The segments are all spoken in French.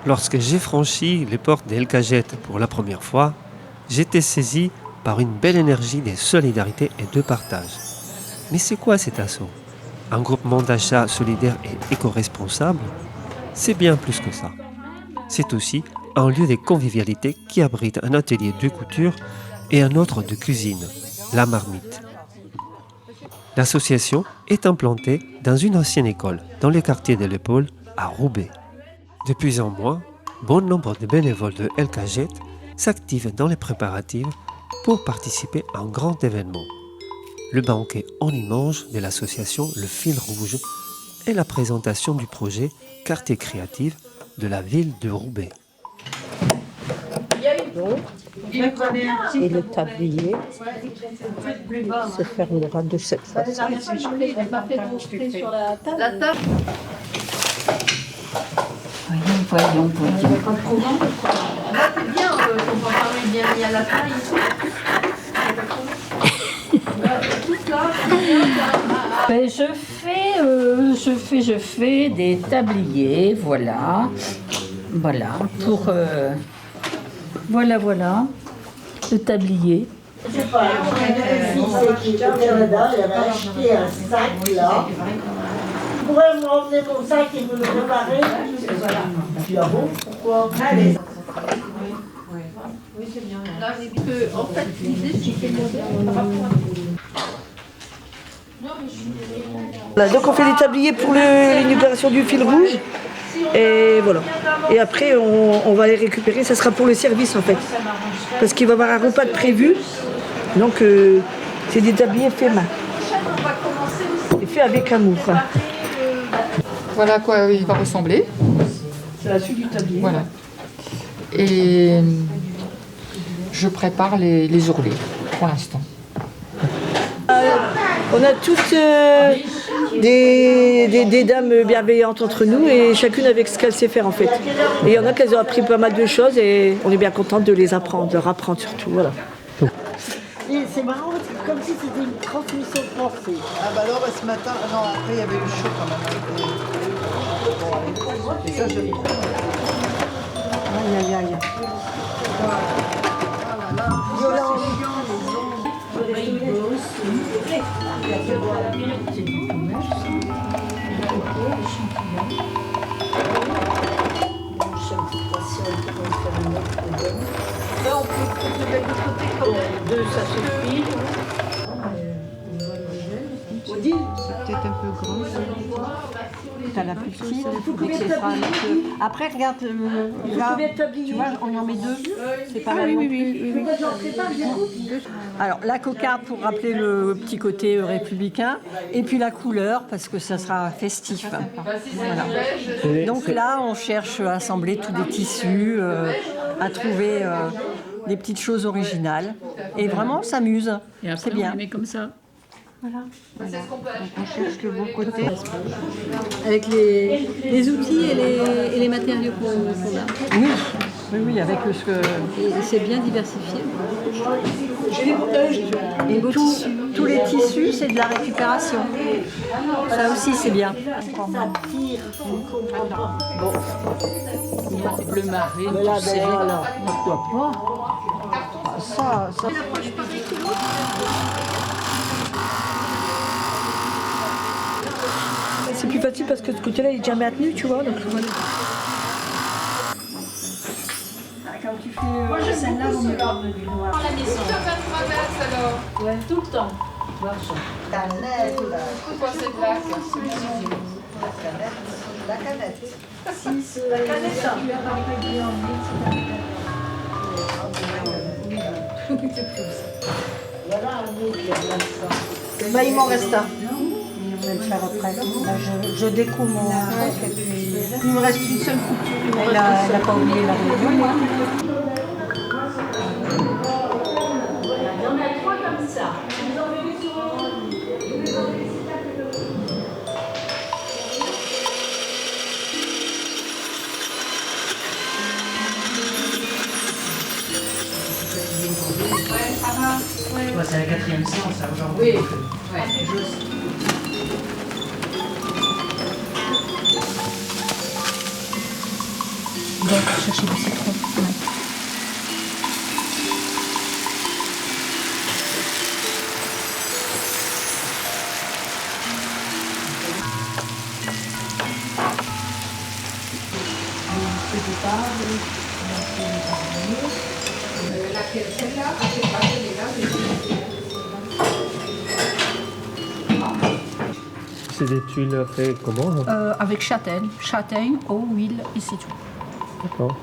Lorsque j'ai franchi les portes d'El Kajet pour la première fois, j'étais saisi par une belle énergie de solidarité et de partage. Mais c'est quoi cet assaut? Un groupement d'achat solidaire et éco-responsable? C'est bien plus que ça. C'est aussi un lieu de convivialité qui abrite un atelier de couture et un autre de cuisine, la marmite. L'association est implantée dans une ancienne école dans le quartier de l'Épaule à Roubaix. Depuis un mois, bon nombre de bénévoles de El Kajet s'activent dans les préparatifs pour participer à un grand événement. Le banquet en image de l'association Le Fil Rouge et la présentation du projet Quartier créatif de la ville de Roubaix. Et le tablier se fermera de cette façon. Voyons. Là, c'est bien, ton pantalon est bien mis à la taille. Tout ça, Ben, je fais des tabliers, voilà, pour, voilà, le tablier. Je sais pas, mon fils qui est au Canada, il avait acheté un sac là. Tu pourrais me ramener mon sac et me le préparer? Tu as bon? Pourquoi? Allez. oui, c'est bien. Là, en fait, l'idée, c'est que par rapport à... Voilà, donc on fait des tabliers pour l'inauguration du fil rouge. Et voilà. Et après, on va les récupérer. Ça sera pour le service en fait. Parce qu'il va y avoir un repas de prévu. Donc, c'est des tabliers faits main. Et faits avec amour. Voilà à quoi il va ressembler. C'est la suite du tablier. Voilà. Et je prépare les ourlets pour l'instant. On a toutes des dames bienveillantes entre nous et chacune avec ce qu'elle sait faire en fait. Et il y en a qui ont appris pas mal de choses et on est bien contente de les apprendre, de leur apprendre surtout. Voilà. Et c'est marrant, c'est comme si c'était une transmission de pensée. Ah bah alors ce matin, non après il y avait eu chaud quand même. Et ça je l'ai. Aïe. Là, on peut se mettre de côté comme Deux, ça suffit. Odile, C'est peut-être un peu grand. T'as la plus petite, mais ce sera un peu... Après, regarde, là, tu vois, on en met deux. C'est pas mal. Oui. Alors, la cocarde pour rappeler le petit côté républicain, et puis la couleur, parce que ça sera festif. Voilà. Donc là, on cherche à assembler tous des tissus, à trouver des petites choses originales. Et vraiment, on s'amuse. C'est bien. On met comme ça. Voilà. Donc on cherche le bon côté. Avec les outils et les matériaux qu'on a. Oui, avec ce que... Et c'est bien diversifié. Et tous les tissus, c'est de la récupération. Ça aussi, c'est bien. ça tire. Le marais, Voilà, tu sais. voilà. Pourquoi pas? Ça. C'est plus facile parce que ce côté-là il est déjà maintenu, tu vois. Donc, voilà. Quand tu fais celle-là, on met pas du noir. la maison. Ça va traverse alors. Ouais, tout le temps. Canette. Pourquoi cette vague? La canette. Voilà un mot qui est là. Bah, il m'en reste un. Je vais le faire après. Là, je découpe mon truc et puis... Il me reste une seule couture. Elle n'a pas oublié la réunion. Il y en a trois comme ça. C'est la 4e séance aujourd'hui. Oui. Donc, chercher du citron. Ouais. C'est des tuiles faites comment là? Avec châtaigne, eau, huile et citron. D'accord.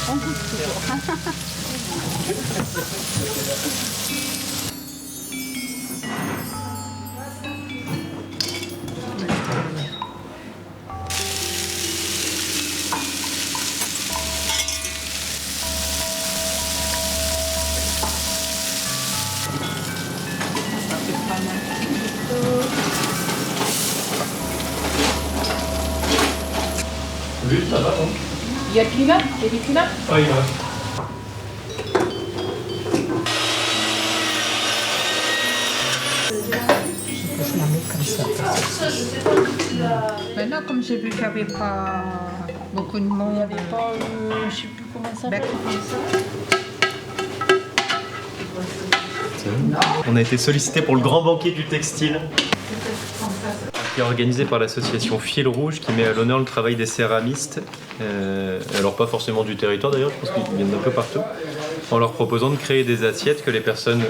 On goûte toujours. Oui, ça va, non? Il y a le climat? Il y a du climat? Ah, il y a. Je la mets comme ça. Maintenant, comme j'ai vu qu'il n'y avait pas beaucoup de monde, il n'y avait pas, Je sais plus comment ça s'appelle. On a été sollicité pour le grand banquet du textile, qui est organisé par l'association Fil Rouge, qui met à l'honneur le travail des céramistes, alors pas forcément du territoire d'ailleurs, je pense qu'ils viennent d'un peu partout, en leur proposant de créer des assiettes que les personnes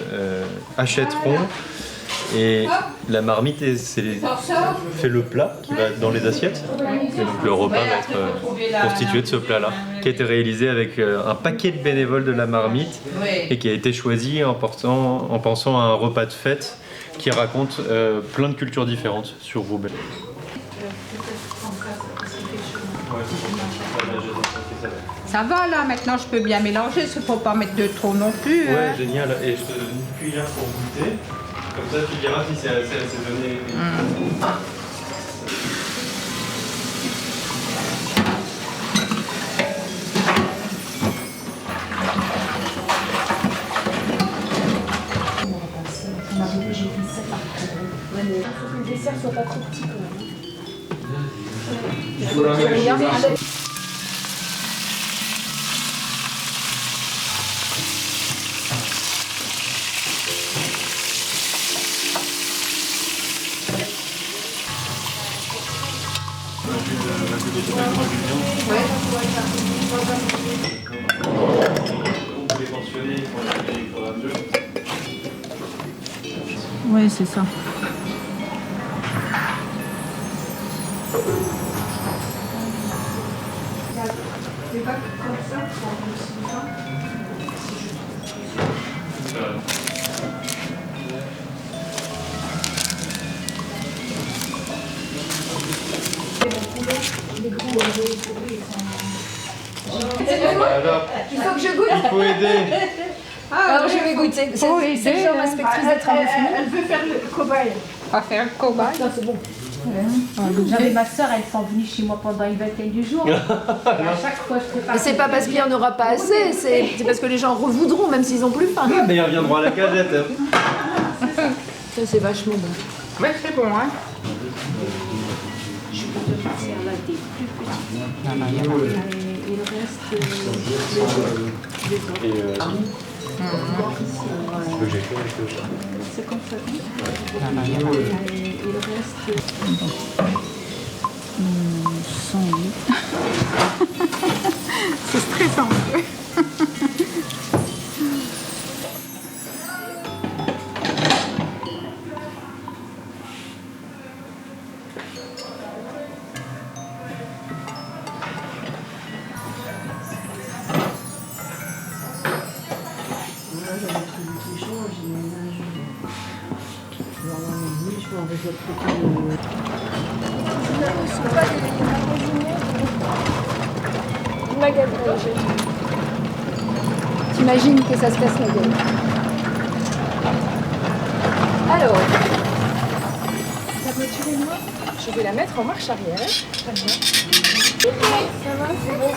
achèteront. Et la marmite fait le plat qui va être dans les assiettes. Et donc le repas va être constitué de ce plat-là, qui a été réalisé avec un paquet de bénévoles de la marmite et qui a été choisi en pensant à un repas de fête qui raconte plein de cultures différentes sur Roubaix. ça va là, maintenant je peux bien mélanger, il ne faut pas mettre de trop non plus. Ouais, génial. Et je te donne une cuillère pour goûter. Comme ça, tu diras si c'est assez assaisonné. Il faut que le dessert soit pas trop petit quand même. Oui, c'est ça. Il faut que je goûte. Il faut aider. Alors je vais goûter. C'est genre inspectrice des travaux finis. Elle veut faire le cobaye. On va faire le cobaye. Non, c'est bon. J'avais ma soeur, elles sont venues chez moi pendant une vingtaine de jours. Et à chaque fois, je prépare. Mais c'est pas parce qu'il n'y en aura pas assez, c'est parce que les gens revoudront même s'ils ont plus faim. Mais ils reviendront à la casette. Ça c'est vachement bon. Ouais, c'est bon, hein. Je peux te passer là des plus petites. Et le reste, Tu veux que j'écrive avec le c'est comme ça. Et le reste. 108. C'est stressant. T'imagines que ça se casse la gueule. Alors, la voiture est moi. Je vais la mettre en marche arrière. Très bien. Ça va, c'est bon.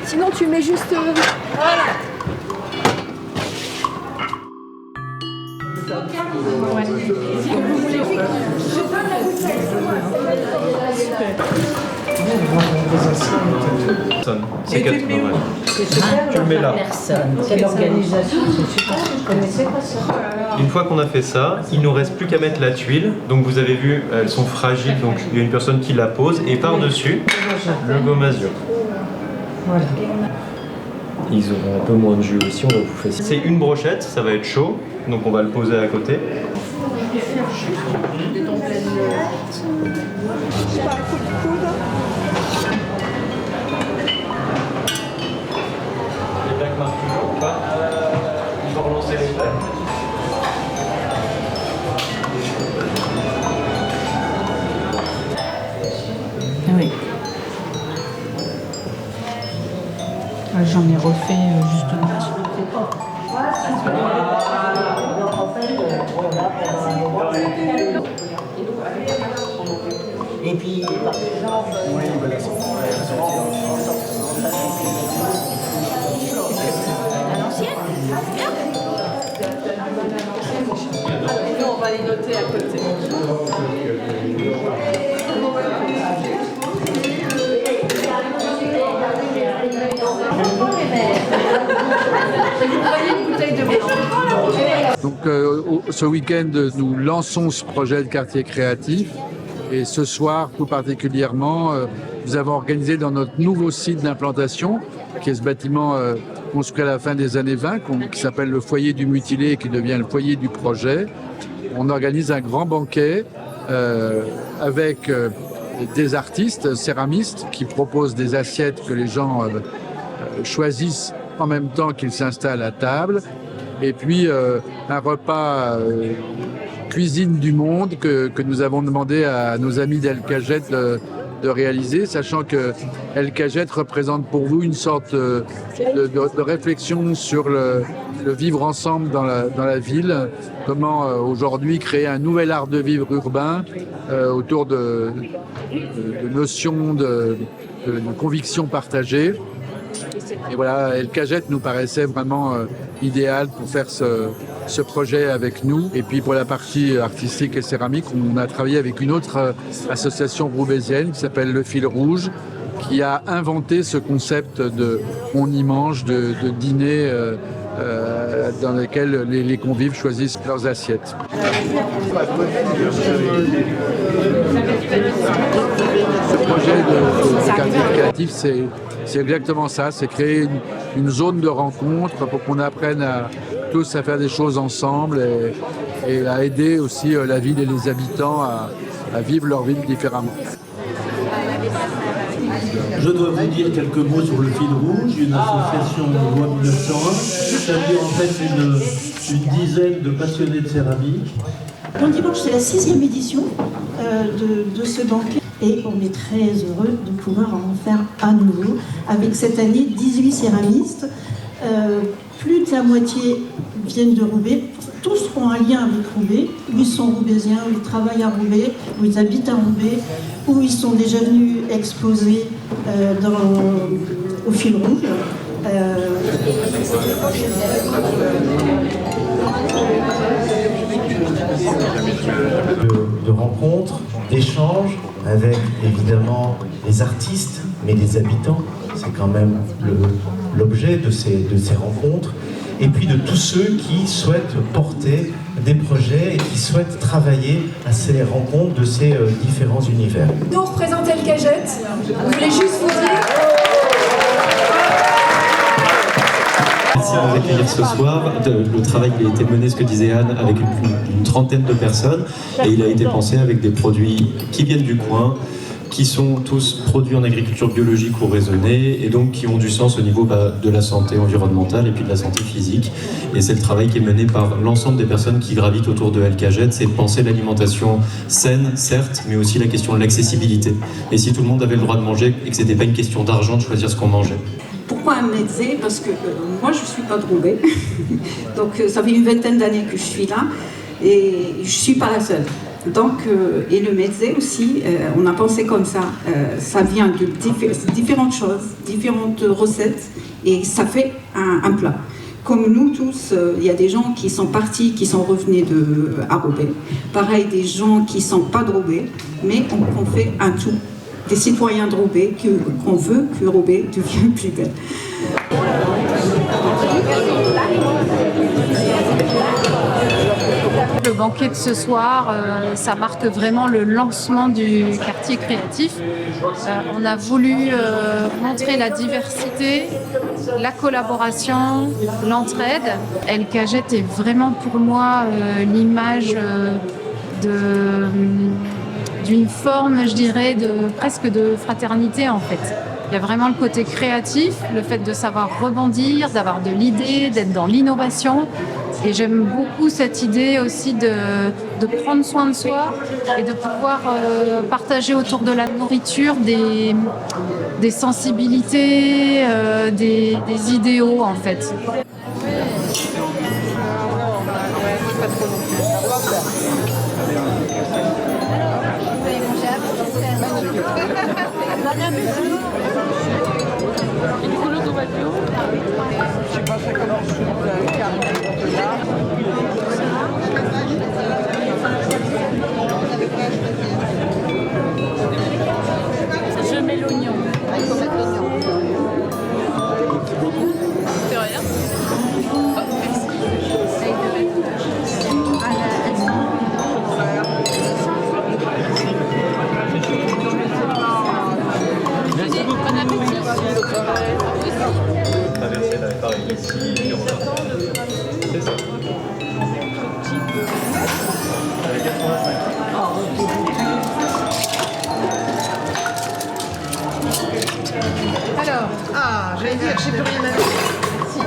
Sinon tu mets juste... voilà. C'est 4 ouais. Tu le mets là. Quelle organisation, c'est super, je connaissais pas ça. Une fois qu'on a fait ça, il nous reste plus qu'à mettre la tuile. Donc vous avez vu, elles sont fragiles, donc il y a une personne qui la pose et par-dessus, le gomasio. Voilà. Ils auront un peu moins de jus aussi, on va vous faire. C'est une brochette, ça va être chaud, donc on va le poser à côté. Les plaques marchent toujours ou pas? Il faut relancer les plaques. Oui. J'en ai refait justement. Et puis, Nous, on va les noter à côté. Donc ce week-end, nous lançons ce projet de quartier créatif et ce soir, tout particulièrement, nous avons organisé dans notre nouveau site d'implantation, qui est ce bâtiment construit à la fin des années 20, qui s'appelle le foyer du mutilé et qui devient le foyer du projet. On organise un grand banquet avec des artistes, céramistes, qui proposent des assiettes que les gens choisissent en même temps qu'ils s'installent à table. Et puis un repas cuisine du monde que nous avons demandé à nos amis d'El Caget de réaliser, sachant que El Caget représente pour vous une sorte de réflexion sur le vivre ensemble dans la ville, comment aujourd'hui créer un nouvel art de vivre urbain autour de notions de convictions partagées. Et voilà, El Caget nous paraissait vraiment idéal pour faire ce projet avec nous. Et puis pour la partie artistique et céramique, on a travaillé avec une autre association roubaisienne qui s'appelle Le Fil Rouge, qui a inventé ce concept de on y mange, de dîner dans lequel les convives choisissent leurs assiettes. Ce projet de quartier créatif, c'est exactement ça, c'est créer une zone de rencontre pour qu'on apprenne tous à faire des choses ensemble et à aider aussi la ville et les habitants à vivre leur ville différemment. Je dois vous dire quelques mots sur le Fil Rouge, une association de loi 1901, c'est-à-dire en fait une dizaine de passionnés de céramique. Bon dimanche, c'est la 6e édition de ce banquet et on est très heureux de pouvoir en faire à nouveau avec cette année 18 céramistes. Plus de la moitié viennent de Roubaix. Tous ont un lien avec Roubaix, ou ils sont roubaisiens, ou ils travaillent à Roubaix, ou ils habitent à Roubaix, ou ils sont déjà venus exposer au Fil Rouge. De rencontres, d'échanges avec évidemment les artistes, mais les habitants, c'est quand même l'objet de ces rencontres, et puis de tous ceux qui souhaitent porter des projets et qui souhaitent travailler à ces rencontres de ces différents univers. Nous, on représente El Caget. On voulait juste vous dire... Merci de nous accueillir ce soir. Le travail a été mené, ce que disait Anne, avec une trentaine de personnes et il a été pensé avec des produits qui viennent du coin, qui sont tous produits en agriculture biologique ou raisonnée et donc qui ont du sens au niveau de la santé environnementale et puis de la santé physique. Et c'est le travail qui est mené par l'ensemble des personnes qui gravitent autour de El Caget, c'est penser l'alimentation saine, certes, mais aussi la question de l'accessibilité. Et si tout le monde avait le droit de manger et que c'était pas une question d'argent de choisir ce qu'on mangeait. Pourquoi un mezzé? Parce que moi je ne suis pas de Roubaix, donc ça fait une vingtaine d'années que je suis là et je ne suis pas la seule. Donc, et le mezzé aussi, on a pensé comme ça, ça vient de différentes choses, différentes recettes et ça fait un plat. comme nous tous, il y a des gens qui sont partis, qui sont revenus à Roubaix. Pareil, des gens qui ne sont pas de Roubaix, mais on fait un tout. Des citoyens de Roubaix, qu'on veut que Roubaix devienne plus belle. Le banquet de ce soir, ça marque vraiment le lancement du quartier créatif. On a voulu montrer la diversité, la collaboration, l'entraide. El Caget est vraiment pour moi l'image d'une forme, je dirais, presque de fraternité en fait. Il y a vraiment le côté créatif, le fait de savoir rebondir, d'avoir de l'idée, d'être dans l'innovation. Et j'aime beaucoup cette idée aussi de prendre soin de soi et de pouvoir partager autour de la nourriture des sensibilités, des idéaux en fait. Je sais pas, ça commence sur le carré de là. Je mets l'oignon. Il faut mettre l'oignon. C'est rien. Merci beaucoup. Bon appétit. Traverser la pareil ici, puis on va. C'est ça. Avec 85. Alors, j'allais dire, je sais plus rien à dire. Si.